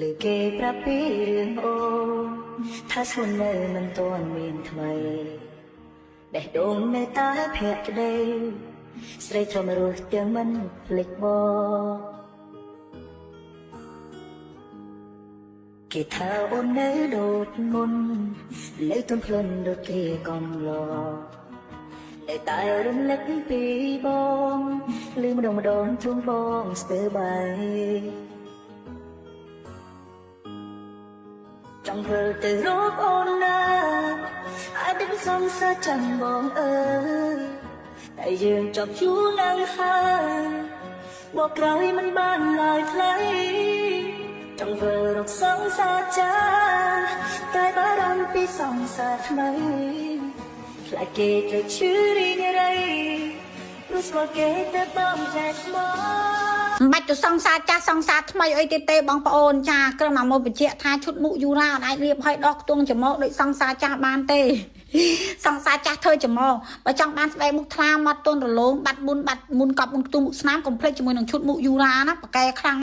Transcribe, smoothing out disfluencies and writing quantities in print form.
លើគេប្រាប់ពីរឿងអូនថាស្មុននៅមិនទាន់មានថ្មីដែលដូងនៅតែភក្តីស្រីធម្មរស់ទាំងមិនភ្លេចបងគេថាអូននៅដូចមុននៅទន់ភ្លន់ដូចគេកំឡតែតែរំលឹកពីបងលឺម្ដងជុំបងស្ទើរបាយចង់ធ្វើទៅរកអូនណាអាចដឹងសងសាចាំងបងអើយតែយើងចប់ជួលនឹងហើយបកក្រោយមិនបានឡើយថ្លៃចង់ធ្វើរកសងសាចាតែបារម្ភពីសងសាថ្មីខ្លាចគេត្រូវឈឺរីងរៃព្រោះស្គាល់គេទៅបងតែស្មោមិនបាច់ទៅសង្សារចាស់សង្សារថ្មីអីទេទេបងប្អូនចាគ្រាន់តែមកបញ្ជាក់ថាឈុតមុខយូរ៉ាអត់អាចរៀបឲ្យដកខ្ទង់ច្រមុះដូចសង្សារចាស់បានទេសង្សារចាស់ធ្វើច្រមុះបើចង់បានស្បែកមុខថ្លាមាត់ទន់រលោងបាត់មុនកប់មុនខ្ទង់មុខស្នាមកុំភ្លេចជាមួយនឹងឈុតមុខយូរ៉ាណាប៉កែខ្លាំង